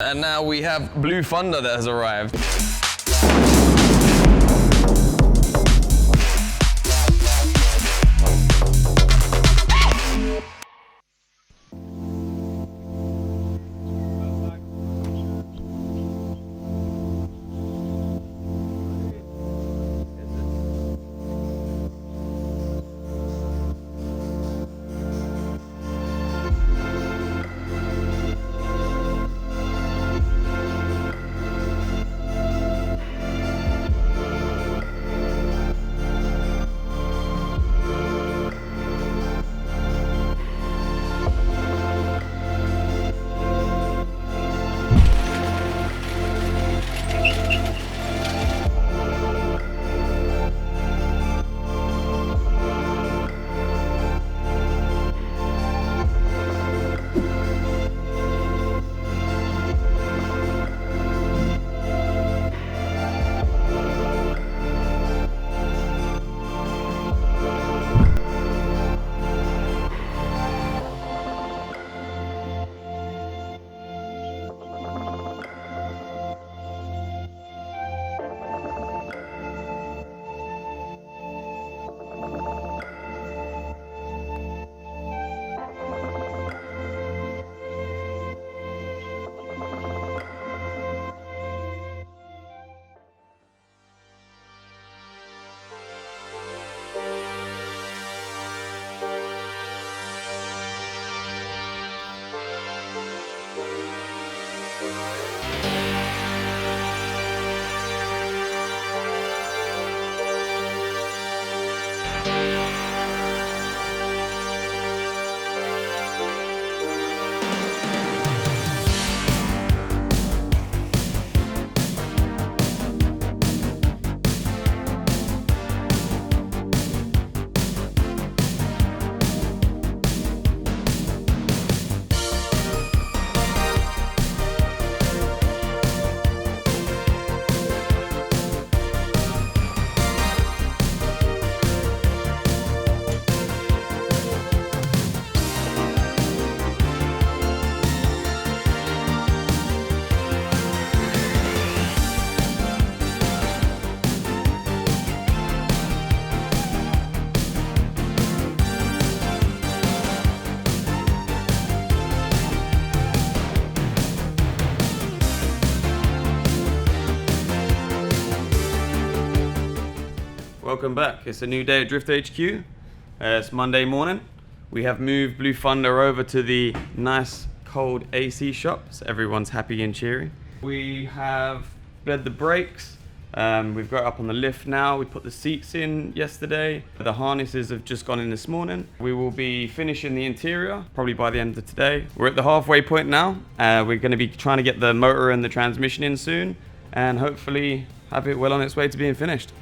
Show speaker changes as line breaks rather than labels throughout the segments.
And now we have Blue Thunder that has arrived.
Welcome back. It's a new day at Drift HQ. It's Monday morning. We have moved Blue Thunder over to the nice cold AC shop, so everyone's happy and cheery. We have bled the brakes. We've got up on the lift now. We put the seats in yesterday. The harnesses have just gone in this morning. We will be finishing the interior probably by the end of today. We're at the halfway point now. We're going to be trying to get the motor and the transmission in soon and hopefully have it well on its way to being finished.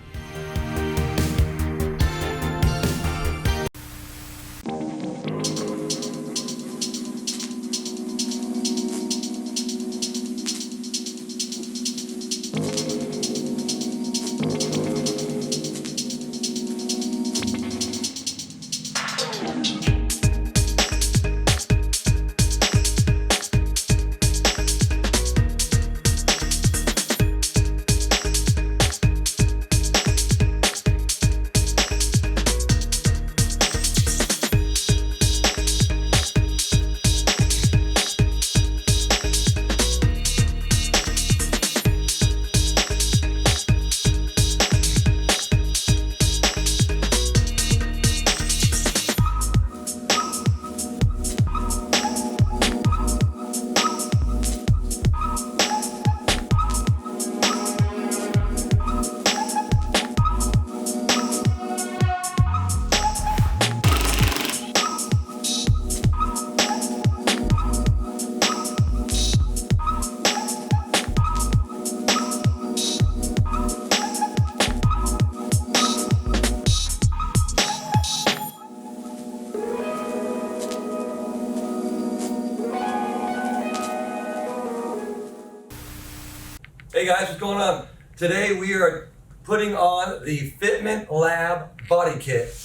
Hey guys, what's going on? Today we are putting on the Fitment Lab body kit.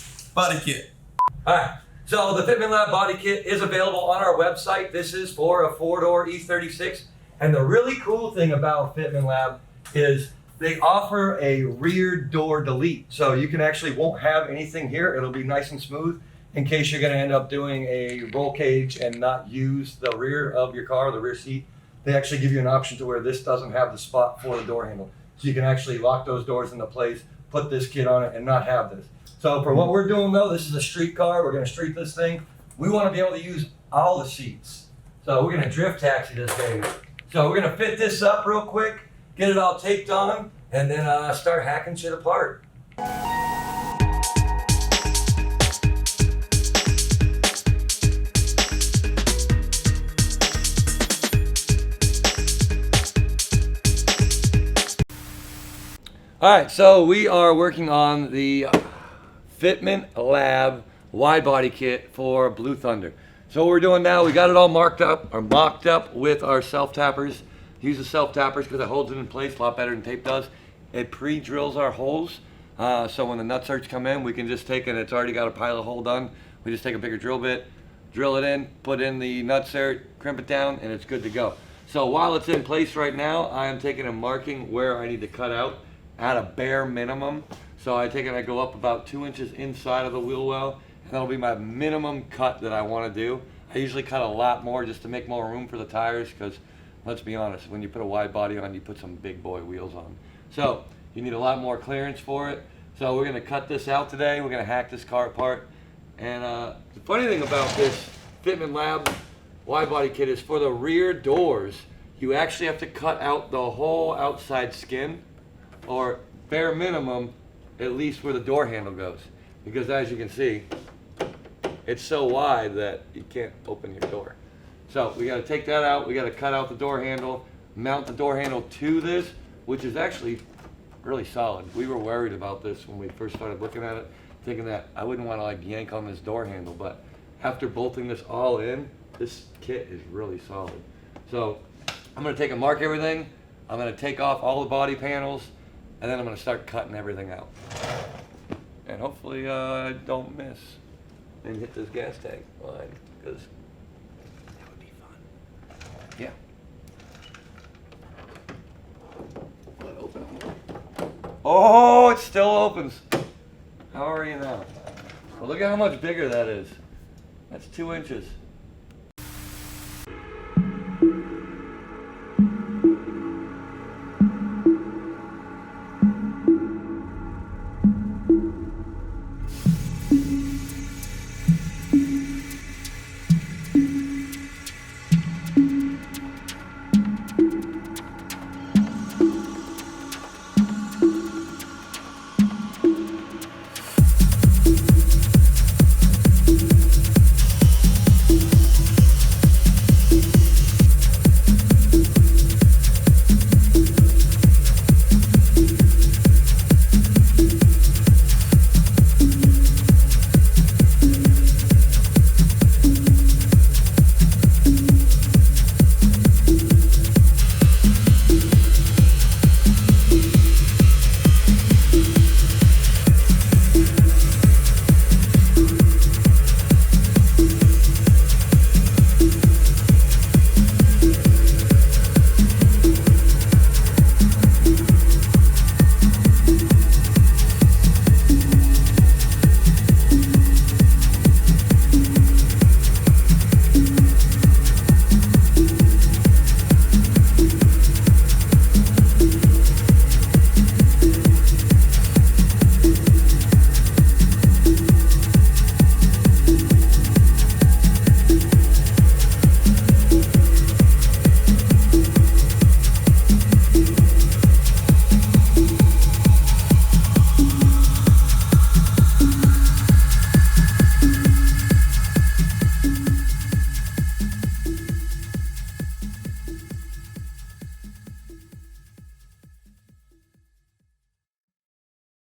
Alright, so the Fitment Lab body kit is available on our website. This is for a 4-door E36 And the really cool thing about Fitment Lab is they offer a rear door delete. So you can actually won't have anything here. It'll be nice and smooth in case you're gonna end up doing a roll cage and not use the rear of your car, the rear seat. They actually give you an option to where this doesn't have the spot for the door handle. So you can actually lock those doors into place, put this kit on it and not have this. So for what we're doing though, this is a street car. We're gonna street this thing. We wanna be able to use all the seats. So we're gonna drift taxi this baby. So we're gonna fit this up real quick, get it all taped on, and then start hacking shit apart. All right, so we are working on the Fitment Lab wide body kit for Blue Thunder. So what we're doing now, we got it all marked up or mocked up with our self tappers. Use the self tappers because it holds it in place a lot better than tape does. It pre-drills our holes, so when the nutserts come in, we can just take it. It's already got a pilot hole done. We just take a bigger drill bit, drill it in, put in the nutsert, crimp it down, and it's good to go. So while it's in place right now, I am taking and marking where I need to cut out at a bare minimum. So I take it, I go up about 2 inches inside of the wheel well, and that'll be my minimum cut that I want to do. I usually cut a lot more just to make more room for the tires, because let's be honest, when you put a wide body on, you put some big boy wheels on. So you need a lot more clearance for it. So we're gonna cut this out today. We're gonna hack this car apart. And the funny thing about this Fitment Lab wide body kit is for the rear doors, you actually have to cut out the whole outside skin, or bare minimum, at least where the door handle goes. Because as you can see, it's so wide that you can't open your door. So we gotta take that out, we gotta cut out the door handle, mount the door handle to this, which is actually really solid. We were worried about this when we first started looking at it, thinking that I wouldn't wanna like yank on this door handle, but after bolting this all in, this kit is really solid. So I'm gonna take and mark everything, I'm gonna take off all the body panels, and then I'm gonna start cutting everything out. And hopefully I don't miss and hit this gas tank line, because that would be fun. Yeah. Let it open. Oh, it still opens. How are you now? Well, look at how much bigger that is. That's 2 inches.